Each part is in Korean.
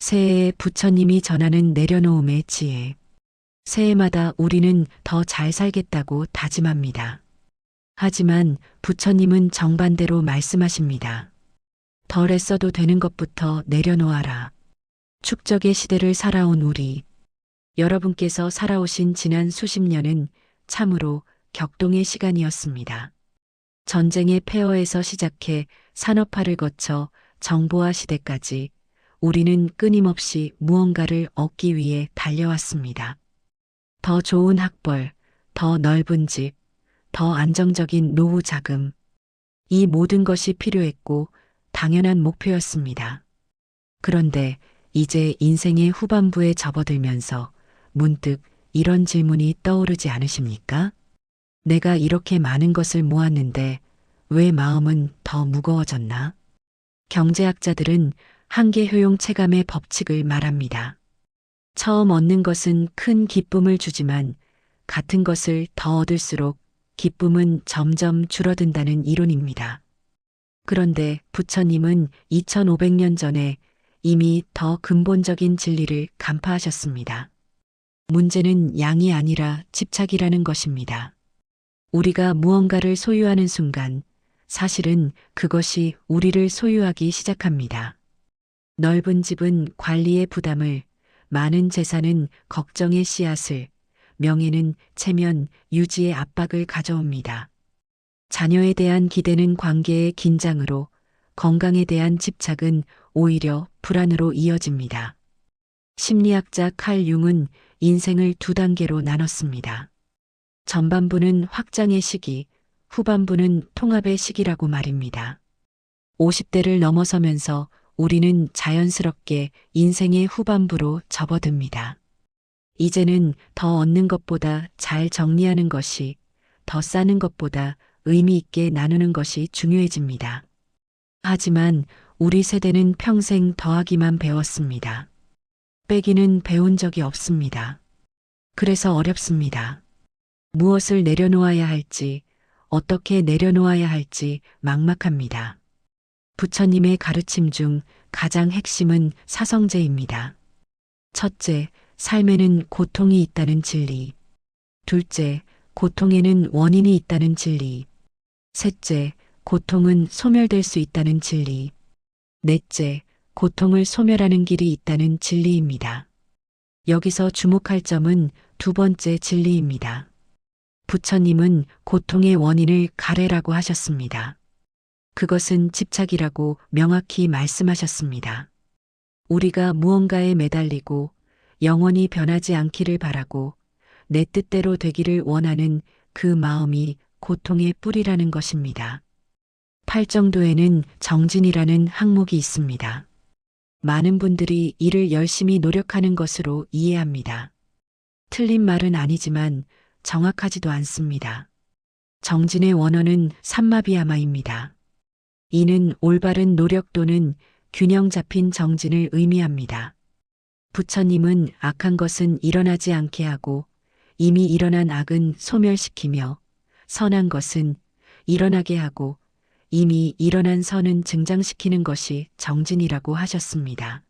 새해에 부처님이 전하는 내려놓음의 지혜. 새해마다 우리는 더 잘 살겠다고 다짐합니다. 하지만 부처님은 정반대로 말씀하십니다. 덜 애써도 되는 것부터 내려놓아라. 축적의 시대를 살아온 우리, 여러분께서 살아오신 지난 수십 년은 참으로 격동의 시간이었습니다. 전쟁의 폐허에서 시작해 산업화를 거쳐 정보화 시대까지 우리는 끊임없이 무언가를 얻기 위해 달려왔습니다. 더 좋은 학벌, 더 넓은 집, 더 안정적인 노후 자금. 이 모든 것이 필요했고 당연한 목표였습니다. 그런데 이제 인생의 후반부에 접어들면서 문득 이런 질문이 떠오르지 않으십니까? 내가 이렇게 많은 것을 모았는데 왜 마음은 더 무거워졌나? 경제학자들은 한계 효용 체감의 법칙을 말합니다. 처음 얻는 것은 큰 기쁨을 주지만 같은 것을 더 얻을수록 기쁨은 점점 줄어든다는 이론입니다. 그런데 부처님은 2500년 전에 이미 더 근본적인 진리를 간파하셨습니다. 문제는 양이 아니라 집착이라는 것입니다. 우리가 무언가를 소유하는 순간 사실은 그것이 우리를 소유하기 시작합니다. 넓은 집은 관리의 부담을, 많은 재산은 걱정의 씨앗을, 명예는 체면, 유지의 압박을 가져옵니다. 자녀에 대한 기대는 관계의 긴장으로, 건강에 대한 집착은 오히려 불안으로 이어집니다. 심리학자 칼 융은 인생을 두 단계로 나눴습니다. 전반부는 확장의 시기, 후반부는 통합의 시기라고 말입니다. 50대를 넘어서면서 우리는 자연스럽게 인생의 후반부로 접어듭니다. 이제는 더 얻는 것보다 잘 정리하는 것이, 더 쌓는 것보다 의미 있게 나누는 것이 중요해집니다. 하지만 우리 세대는 평생 더하기만 배웠습니다. 빼기는 배운 적이 없습니다. 그래서 어렵습니다. 무엇을 내려놓아야 할지, 어떻게 내려놓아야 할지 막막합니다. 부처님의 가르침 중 가장 핵심은 사성제입니다. 첫째, 삶에는 고통이 있다는 진리. 둘째, 고통에는 원인이 있다는 진리. 셋째, 고통은 소멸될 수 있다는 진리. 넷째, 고통을 소멸하는 길이 있다는 진리입니다. 여기서 주목할 점은 두 번째 진리입니다. 부처님은 고통의 원인을 가래라고 하셨습니다. 그것은 집착이라고 명확히 말씀하셨습니다. 우리가 무언가에 매달리고 영원히 변하지 않기를 바라고 내 뜻대로 되기를 원하는 그 마음이 고통의 뿌리라는 것입니다. 팔정도에는 정진이라는 항목이 있습니다. 많은 분들이 이를 열심히 노력하는 것으로 이해합니다. 틀린 말은 아니지만 정확하지도 않습니다. 정진의 원어는 삼마비야마입니다. 이는 올바른 노력 또는 균형 잡힌 정진을 의미합니다. 부처님은 악한 것은 일어나지 않게 하고 이미 일어난 악은 소멸시키며 선한 것은 일어나게 하고 이미 일어난 선은 증장시키는 것이 정진이라고 하셨습니다.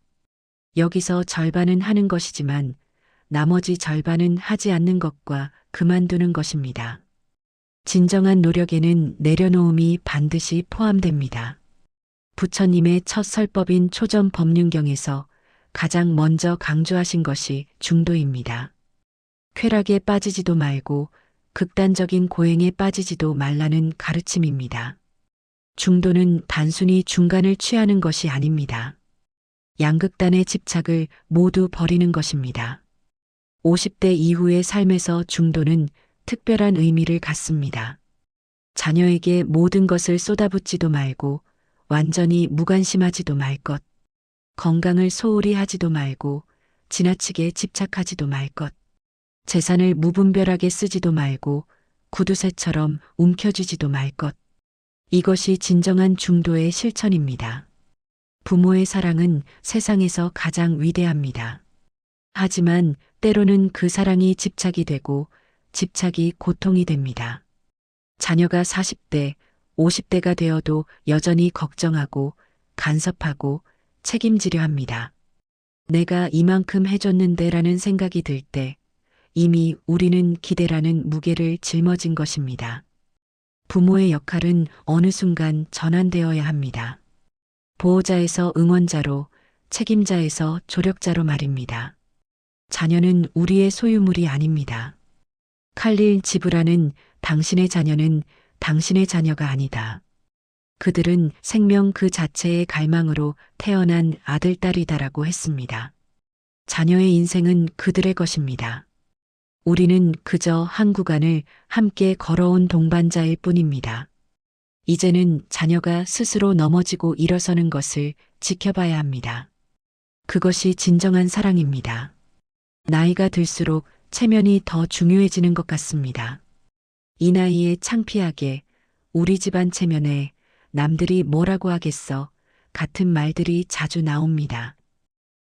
여기서 절반은 하는 것이지만 나머지 절반은 하지 않는 것과 그만두는 것입니다. 진정한 노력에는 내려놓음이 반드시 포함됩니다. 부처님의 첫 설법인 초전법륜경에서 가장 먼저 강조하신 것이 중도입니다. 쾌락에 빠지지도 말고 극단적인 고행에 빠지지도 말라는 가르침입니다. 중도는 단순히 중간을 취하는 것이 아닙니다. 양극단의 집착을 모두 버리는 것입니다. 50대 이후의 삶에서 중도는 특별한 의미를 갖습니다. 자녀에게 모든 것을 쏟아붓지도 말고 완전히 무관심하지도 말 것. 건강을 소홀히 하지도 말고 지나치게 집착하지도 말 것. 재산을 무분별하게 쓰지도 말고 구두쇠처럼 움켜쥐지도 말 것. 이것이 진정한 중도의 실천입니다. 부모의 사랑은 세상에서 가장 위대합니다. 하지만 때로는 그 사랑이 집착이 되고 집착이 고통이 됩니다. 자녀가 40대, 50대가 되어도 여전히 걱정하고 간섭하고 책임지려 합니다. 내가 이만큼 해줬는데라는 생각이 들 때 이미 우리는 기대라는 무게를 짊어진 것입니다. 부모의 역할은 어느 순간 전환되어야 합니다. 보호자에서 응원자로, 책임자에서 조력자로 말입니다. 자녀는 우리의 소유물이 아닙니다. 칼릴 지브라는 당신의 자녀는 당신의 자녀가 아니다. 그들은 생명 그 자체의 갈망으로 태어난 아들, 딸이다라고 했습니다. 자녀의 인생은 그들의 것입니다. 우리는 그저 한 구간을 함께 걸어온 동반자일 뿐입니다. 이제는 자녀가 스스로 넘어지고 일어서는 것을 지켜봐야 합니다. 그것이 진정한 사랑입니다. 나이가 들수록 체면이 더 중요해지는 것 같습니다. 이 나이에 창피하게 우리 집안 체면에 남들이 뭐라고 하겠어 같은 말들이 자주 나옵니다.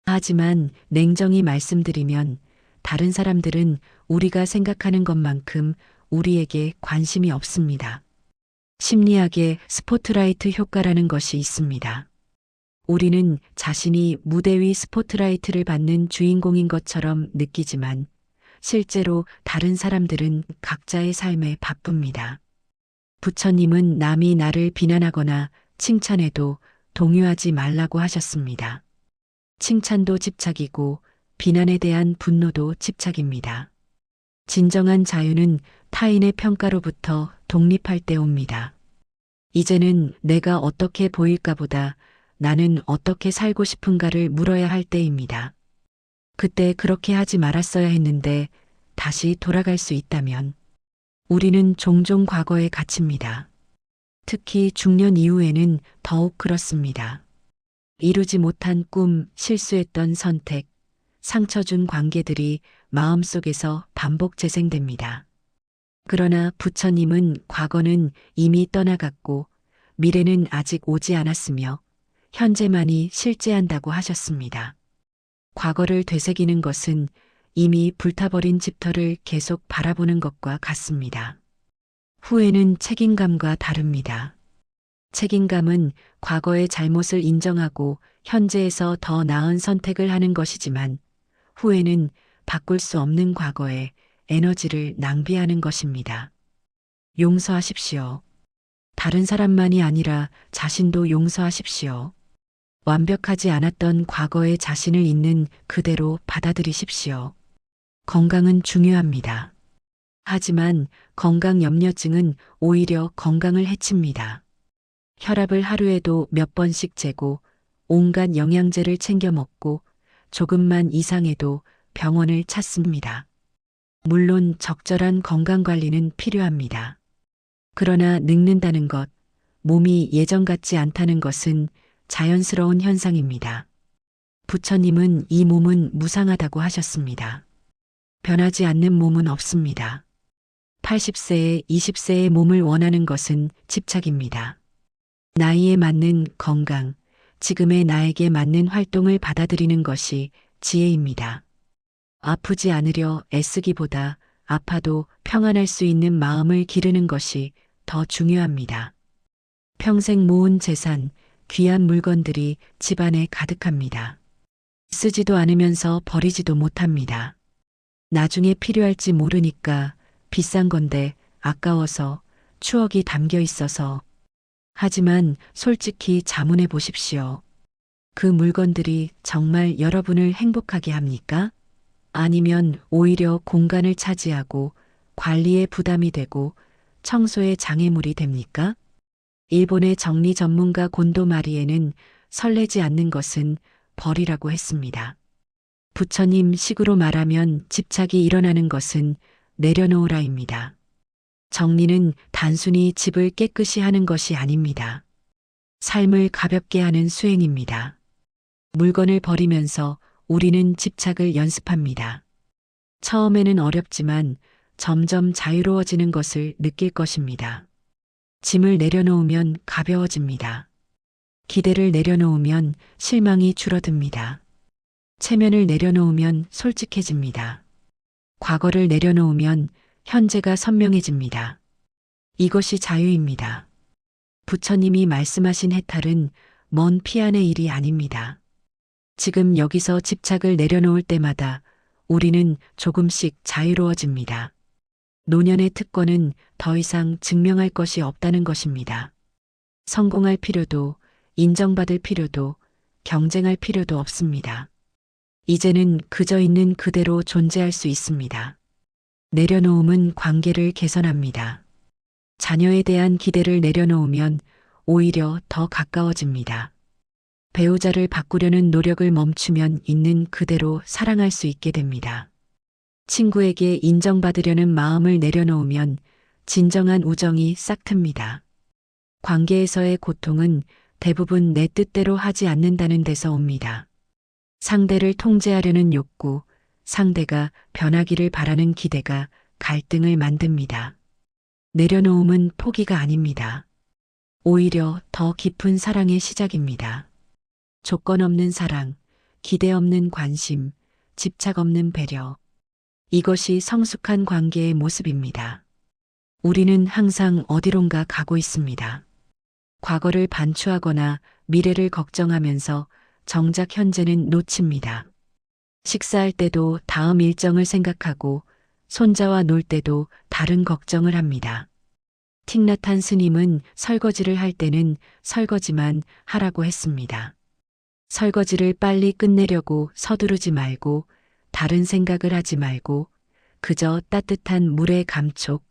하지만 냉정히 말씀드리면 다른 사람들은 우리가 생각하는 것만큼 우리에게 관심이 없습니다. 심리학에 스포트라이트 효과라는 것이 있습니다. 우리는 자신이 무대 위 스포트라이트를 받는 주인공인 것처럼 느끼지만 실제로 다른 사람들은 각자의 삶에 바쁩니다. 부처님은 남이 나를 비난하거나 칭찬해도 동요하지 말라고 하셨습니다. 칭찬도 집착이고 비난에 대한 분노도 집착입니다. 진정한 자유는 타인의 평가로부터 독립할 때 옵니다. 이제는 내가 어떻게 보일까보다 나는 어떻게 살고 싶은가를 물어야 할 때입니다. 그때 그렇게 하지 말았어야 했는데 다시 돌아갈 수 있다면 우리는 종종 과거에 갇힙니다. 특히 중년 이후에는 더욱 그렇습니다. 이루지 못한 꿈, 실수했던 선택, 상처 준 관계들이 마음속에서 반복 재생됩니다. 그러나 부처님은 과거는 이미 떠나갔고 미래는 아직 오지 않았으며 현재만이 실제한다고 하셨습니다. 과거를 되새기는 것은 이미 불타버린 집터를 계속 바라보는 것과 같습니다. 후회는 책임감과 다릅니다. 책임감은 과거의 잘못을 인정하고 현재에서 더 나은 선택을 하는 것이지만 후회는 바꿀 수 없는 과거에 에너지를 낭비하는 것입니다. 용서하십시오. 다른 사람만이 아니라 자신도 용서하십시오. 완벽하지 않았던 과거의 자신을 있는 그대로 받아들이십시오. 건강은 중요합니다. 하지만 건강 염려증은 오히려 건강을 해칩니다. 혈압을 하루에도 몇 번씩 재고 온갖 영양제를 챙겨 먹고 조금만 이상해도 병원을 찾습니다. 물론 적절한 건강관리는 필요합니다. 그러나 늙는다는 것, 몸이 예전 같지 않다는 것은 자연스러운 현상입니다. 부처님은 이 몸은 무상하다고 하셨습니다. 변하지 않는 몸은 없습니다. 80세에 20세의 몸을 원하는 것은 집착입니다. 나이에 맞는 건강, 지금의 나에게 맞는 활동을 받아들이는 것이 지혜입니다. 아프지 않으려 애쓰기보다 아파도 평안할 수 있는 마음을 기르는 것이 더 중요합니다. 평생 모은 재산, 귀한 물건들이 집안에 가득합니다. 쓰지도 않으면서 버리지도 못합니다. 나중에 필요할지 모르니까 비싼 건데 아까워서 추억이 담겨 있어서. 하지만 솔직히 자문해 보십시오. 그 물건들이 정말 여러분을 행복하게 합니까? 아니면 오히려 공간을 차지하고 관리에 부담이 되고 청소에 장애물이 됩니까? 일본의 정리 전문가 곤도 마리에는 설레지 않는 것은 벌이라고 했습니다. 부처님 식으로 말하면 집착이 일어나는 것은 내려놓으라입니다. 정리는 단순히 집을 깨끗이 하는 것이 아닙니다. 삶을 가볍게 하는 수행입니다. 물건을 버리면서 우리는 집착을 연습합니다. 처음에는 어렵지만 점점 자유로워지는 것을 느낄 것입니다. 짐을 내려놓으면 가벼워집니다. 기대를 내려놓으면 실망이 줄어듭니다. 체면을 내려놓으면 솔직해집니다. 과거를 내려놓으면 현재가 선명해집니다. 이것이 자유입니다. 부처님이 말씀하신 해탈은 먼 피안의 일이 아닙니다. 지금 여기서 집착을 내려놓을 때마다 우리는 조금씩 자유로워집니다. 노년의 특권은 더 이상 증명할 것이 없다는 것입니다. 성공할 필요도, 인정받을 필요도, 경쟁할 필요도 없습니다. 이제는 그저 있는 그대로 존재할 수 있습니다. 내려놓음은 관계를 개선합니다. 자녀에 대한 기대를 내려놓으면 오히려 더 가까워집니다. 배우자를 바꾸려는 노력을 멈추면 있는 그대로 사랑할 수 있게 됩니다. 친구에게 인정받으려는 마음을 내려놓으면 진정한 우정이 싹틉니다. 관계에서의 고통은 대부분 내 뜻대로 하지 않는다는 데서 옵니다. 상대를 통제하려는 욕구, 상대가 변하기를 바라는 기대가 갈등을 만듭니다. 내려놓음은 포기가 아닙니다. 오히려 더 깊은 사랑의 시작입니다. 조건 없는 사랑, 기대 없는 관심, 집착 없는 배려. 이것이 성숙한 관계의 모습입니다. 우리는 항상 어디론가 가고 있습니다. 과거를 반추하거나 미래를 걱정하면서 정작 현재는 놓칩니다. 식사할 때도 다음 일정을 생각하고 손자와 놀 때도 다른 걱정을 합니다. 틱나탄 스님은 설거지를 할 때는 설거지만 하라고 했습니다. 설거지를 빨리 끝내려고 서두르지 말고 다른 생각을 하지 말고 그저 따뜻한 물의 감촉,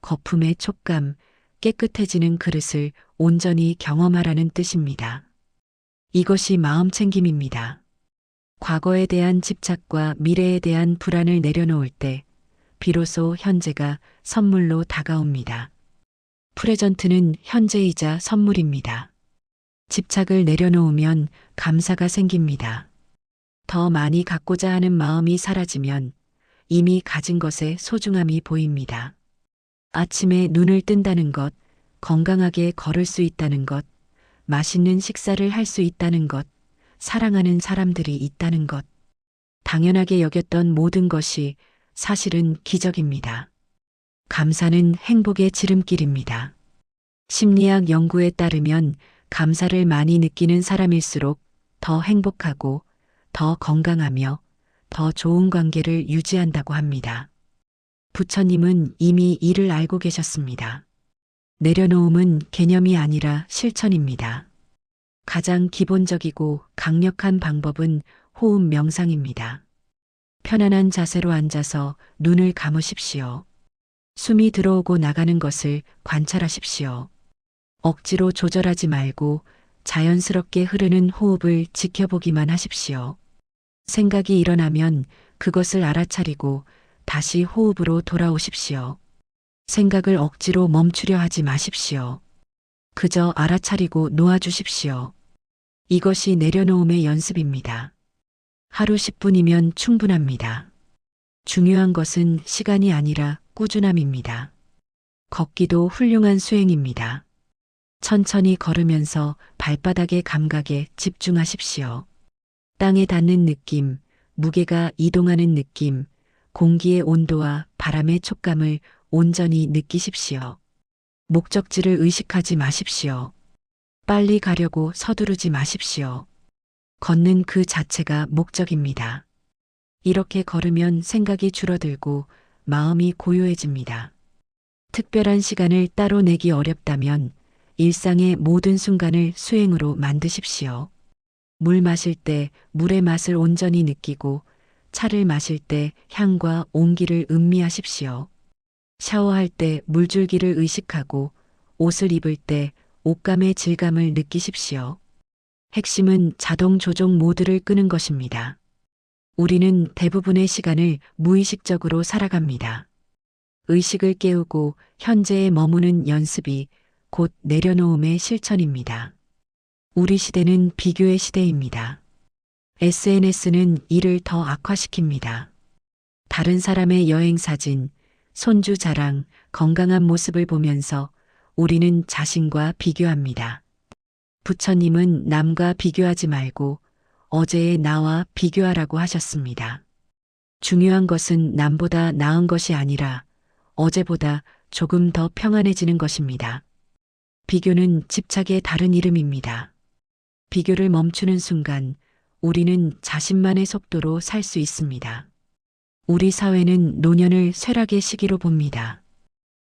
거품의 촉감, 깨끗해지는 그릇을 온전히 경험하라는 뜻입니다. 이것이 마음챙김입니다. 과거에 대한 집착과 미래에 대한 불안을 내려놓을 때 비로소 현재가 선물로 다가옵니다. 프레전트는 현재이자 선물입니다. 집착을 내려놓으면 감사가 생깁니다. 더 많이 갖고자 하는 마음이 사라지면 이미 가진 것의 소중함이 보입니다. 아침에 눈을 뜬다는 것, 건강하게 걸을 수 있다는 것, 맛있는 식사를 할 수 있다는 것, 사랑하는 사람들이 있다는 것. 당연하게 여겼던 모든 것이 사실은 기적입니다. 감사는 행복의 지름길입니다. 심리학 연구에 따르면 감사를 많이 느끼는 사람일수록 더 행복하고 더 건강하며 더 좋은 관계를 유지한다고 합니다. 부처님은 이미 이를 알고 계셨습니다. 내려놓음은 개념이 아니라 실천입니다. 가장 기본적이고 강력한 방법은 호흡 명상입니다. 편안한 자세로 앉아서 눈을 감으십시오. 숨이 들어오고 나가는 것을 관찰하십시오. 억지로 조절하지 말고 자연스럽게 흐르는 호흡을 지켜보기만 하십시오. 생각이 일어나면 그것을 알아차리고 다시 호흡으로 돌아오십시오. 생각을 억지로 멈추려 하지 마십시오. 그저 알아차리고 놓아주십시오. 이것이 내려놓음의 연습입니다. 하루 10분이면 충분합니다. 중요한 것은 시간이 아니라 꾸준함입니다. 걷기도 훌륭한 수행입니다. 천천히 걸으면서 발바닥의 감각에 집중하십시오. 땅에 닿는 느낌, 무게가 이동하는 느낌, 공기의 온도와 바람의 촉감을 온전히 느끼십시오. 목적지를 의식하지 마십시오. 빨리 가려고 서두르지 마십시오. 걷는 그 자체가 목적입니다. 이렇게 걸으면 생각이 줄어들고 마음이 고요해집니다. 특별한 시간을 따로 내기 어렵다면 일상의 모든 순간을 수행으로 만드십시오. 물 마실 때 물의 맛을 온전히 느끼고 차를 마실 때 향과 온기를 음미하십시오. 샤워할 때 물줄기를 의식하고 옷을 입을 때 옷감의 질감을 느끼십시오. 핵심은 자동 조종 모드를 끄는 것입니다. 우리는 대부분의 시간을 무의식적으로 살아갑니다. 의식을 깨우고 현재에 머무는 연습이 곧 내려놓음의 실천입니다. 우리 시대는 비교의 시대입니다. SNS는 이를 더 악화시킵니다. 다른 사람의 여행 사진, 손주 자랑, 건강한 모습을 보면서 우리는 자신과 비교합니다. 부처님은 남과 비교하지 말고 어제의 나와 비교하라고 하셨습니다. 중요한 것은 남보다 나은 것이 아니라 어제보다 조금 더 평안해지는 것입니다. 비교는 집착의 다른 이름입니다. 비교를 멈추는 순간 우리는 자신만의 속도로 살 수 있습니다. 우리 사회는 노년을 쇠락의 시기로 봅니다.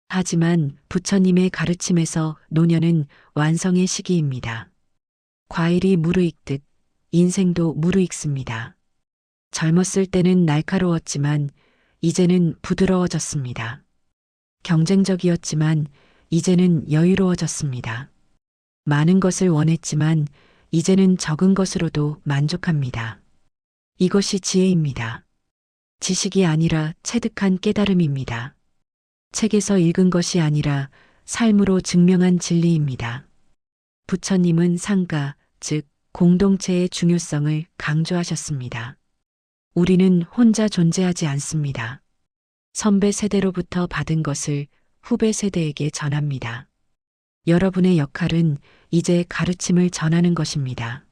하지만 부처님의 가르침에서 노년은 완성의 시기입니다. 과일이 무르익듯 인생도 무르익습니다. 젊었을 때는 날카로웠지만 이제는 부드러워졌습니다. 경쟁적이었지만 이제는 여유로워졌습니다. 많은 것을 원했지만 이제는 적은 것으로도 만족합니다. 이것이 지혜입니다. 지식이 아니라 체득한 깨달음입니다. 책에서 읽은 것이 아니라 삶으로 증명한 진리입니다. 부처님은 상가, 즉 공동체의 중요성을 강조하셨습니다. 우리는 혼자 존재하지 않습니다. 선배 세대로부터 받은 것을 후배 세대에게 전합니다. 여러분의 역할은 이제 가르침을 전하는 것입니다.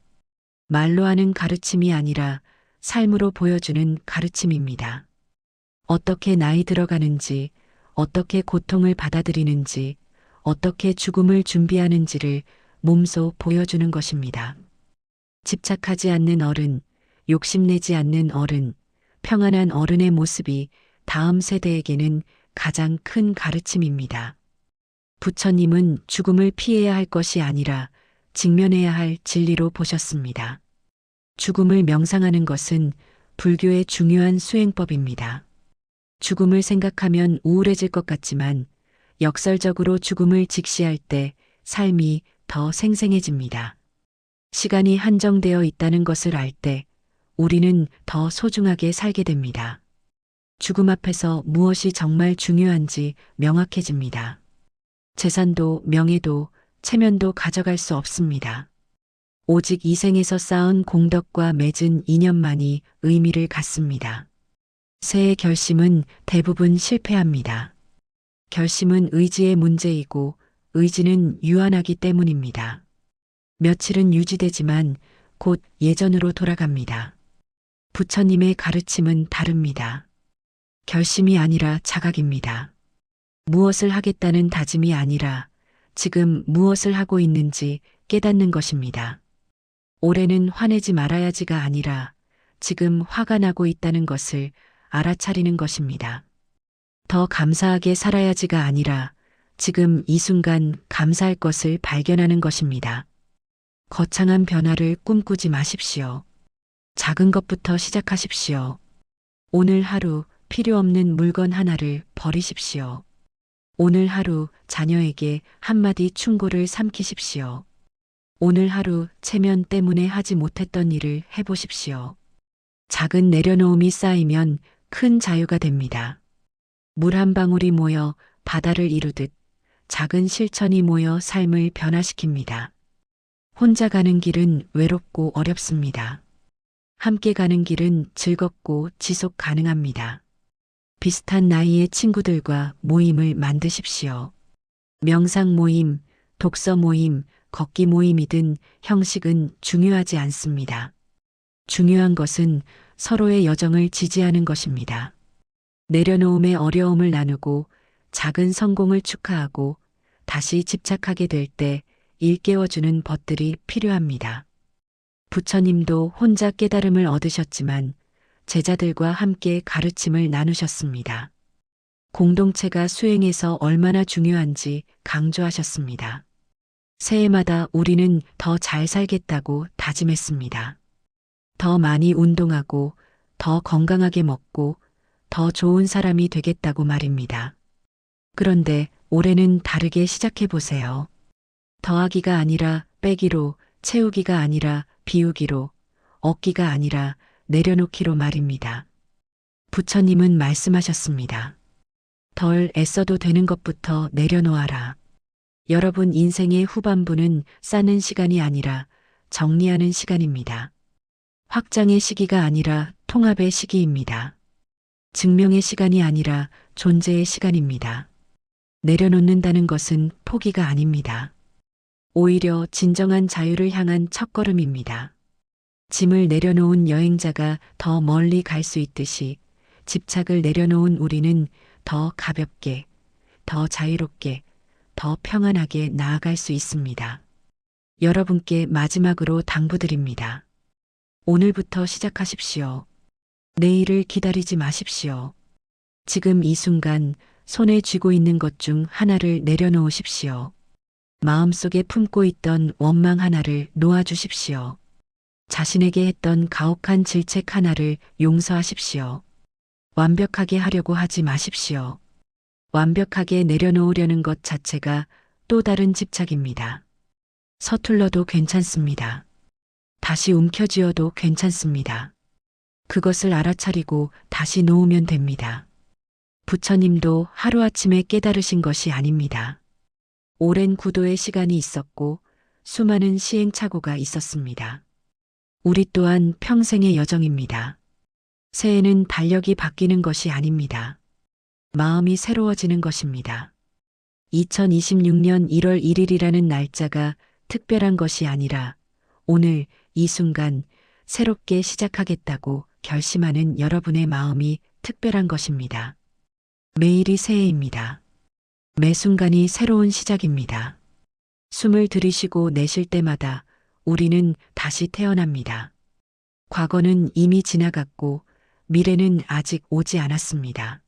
말로 하는 가르침이 아니라 삶으로 보여주는 가르침입니다. 어떻게 나이 들어가는지, 어떻게 고통을 받아들이는지, 어떻게 죽음을 준비하는지를 몸소 보여주는 것입니다. 집착하지 않는 어른, 욕심내지 않는 어른, 평안한 어른의 모습이 다음 세대에게는 가장 큰 가르침입니다. 부처님은 죽음을 피해야 할 것이 아니라 직면해야 할 진리로 보셨습니다. 죽음을 명상하는 것은 불교의 중요한 수행법입니다. 죽음을 생각하면 우울해질 것 같지만 역설적으로 죽음을 직시할 때 삶이 더 생생해집니다. 시간이 한정되어 있다는 것을 알 때 우리는 더 소중하게 살게 됩니다. 죽음 앞에서 무엇이 정말 중요한지 명확해집니다. 재산도 명예도 체면도 가져갈 수 없습니다. 오직 이 생에서 쌓은 공덕과 맺은 인연만이 의미를 갖습니다. 새해 결심은 대부분 실패합니다. 결심은 의지의 문제이고 의지는 유한하기 때문입니다. 며칠은 유지되지만 곧 예전으로 돌아갑니다. 부처님의 가르침은 다릅니다. 결심이 아니라 자각입니다. 무엇을 하겠다는 다짐이 아니라 지금 무엇을 하고 있는지 깨닫는 것입니다. 올해는 화내지 말아야지가 아니라 지금 화가 나고 있다는 것을 알아차리는 것입니다. 더 감사하게 살아야지가 아니라 지금 이 순간 감사할 것을 발견하는 것입니다. 거창한 변화를 꿈꾸지 마십시오. 작은 것부터 시작하십시오. 오늘 하루 필요 없는 물건 하나를 버리십시오. 오늘 하루 자녀에게 한마디 충고를 삼키십시오. 오늘 하루 체면 때문에 하지 못했던 일을 해보십시오. 작은 내려놓음이 쌓이면 큰 자유가 됩니다. 물 한 방울이 모여 바다를 이루듯 작은 실천이 모여 삶을 변화시킵니다. 혼자 가는 길은 외롭고 어렵습니다. 함께 가는 길은 즐겁고 지속 가능합니다. 비슷한 나이의 친구들과 모임을 만드십시오. 명상 모임, 독서 모임, 걷기 모임이든 형식은 중요하지 않습니다. 중요한 것은 서로의 여정을 지지하는 것입니다. 내려놓음의 어려움을 나누고 작은 성공을 축하하고 다시 집착하게 될 때 일깨워주는 벗들이 필요합니다. 부처님도 혼자 깨달음을 얻으셨지만 제자들과 함께 가르침을 나누셨습니다. 공동체가 수행에서 얼마나 중요한지 강조하셨습니다. 새해마다 우리는 더 잘 살겠다고 다짐했습니다. 더 많이 운동하고 더 건강하게 먹고 더 좋은 사람이 되겠다고 말입니다. 그런데 올해는 다르게 시작해 보세요. 더하기가 아니라 빼기로, 채우기가 아니라 비우기로, 얻기가 아니라 내려놓기로 말입니다. 부처님은 말씀하셨습니다. 덜 애써도 되는 것부터 내려놓아라. 여러분 인생의 후반부는 쌓는 시간이 아니라 정리하는 시간입니다. 확장의 시기가 아니라 통합의 시기입니다. 증명의 시간이 아니라 존재의 시간입니다. 내려놓는다는 것은 포기가 아닙니다. 오히려 진정한 자유를 향한 첫걸음입니다. 짐을 내려놓은 여행자가 더 멀리 갈 수 있듯이 집착을 내려놓은 우리는 더 가볍게, 더 자유롭게, 더 평안하게 나아갈 수 있습니다. 여러분께 마지막으로 당부드립니다. 오늘부터 시작하십시오. 내일을 기다리지 마십시오. 지금 이 순간 손에 쥐고 있는 것 중 하나를 내려놓으십시오. 마음속에 품고 있던 원망 하나를 놓아주십시오. 자신에게 했던 가혹한 질책 하나를 용서하십시오. 완벽하게 하려고 하지 마십시오. 완벽하게 내려놓으려는 것 자체가 또 다른 집착입니다. 서툴러도 괜찮습니다. 다시 움켜쥐어도 괜찮습니다. 그것을 알아차리고 다시 놓으면 됩니다. 부처님도 하루아침에 깨달으신 것이 아닙니다. 오랜 구도의 시간이 있었고 수많은 시행착오가 있었습니다. 우리 또한 평생의 여정입니다. 새해는 달력이 바뀌는 것이 아닙니다. 마음이 새로워지는 것입니다. 2026년 1월 1일이라는 날짜가 특별한 것이 아니라 오늘 이 순간 새롭게 시작하겠다고 결심하는 여러분의 마음이 특별한 것입니다. 매일이 새해입니다. 매 순간이 새로운 시작입니다. 숨을 들이쉬고 내쉴 때마다 우리는 다시 태어납니다. 과거는 이미 지나갔고 미래는 아직 오지 않았습니다.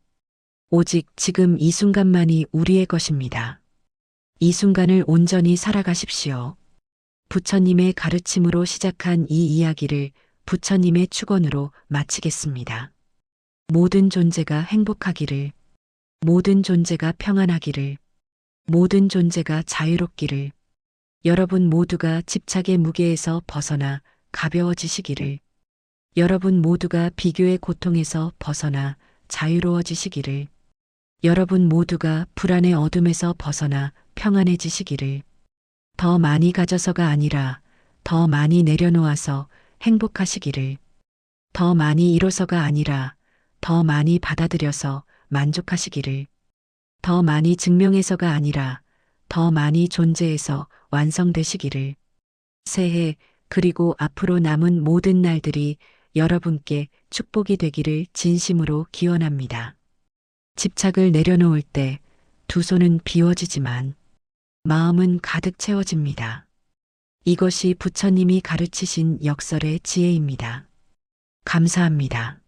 오직 지금 이 순간만이 우리의 것입니다. 이 순간을 온전히 살아가십시오. 부처님의 가르침으로 시작한 이 이야기를 부처님의 축원으로 마치겠습니다. 모든 존재가 행복하기를, 모든 존재가 평안하기를, 모든 존재가 자유롭기를, 여러분 모두가 집착의 무게에서 벗어나 가벼워지시기를, 여러분 모두가 비교의 고통에서 벗어나 자유로워지시기를, 여러분 모두가 불안의 어둠에서 벗어나 평안해지시기를, 더 많이 가져서가 아니라 더 많이 내려놓아서 행복하시기를, 더 많이 이뤄서가 아니라 더 많이 받아들여서 만족하시기를, 더 많이 증명해서가 아니라 더 많이 존재해서 완성되시기를, 새해 그리고 앞으로 남은 모든 날들이 여러분께 축복이 되기를 진심으로 기원합니다. 집착을 내려놓을 때 두 손은 비워지지만 마음은 가득 채워집니다. 이것이 부처님이 가르치신 역설의 지혜입니다. 감사합니다.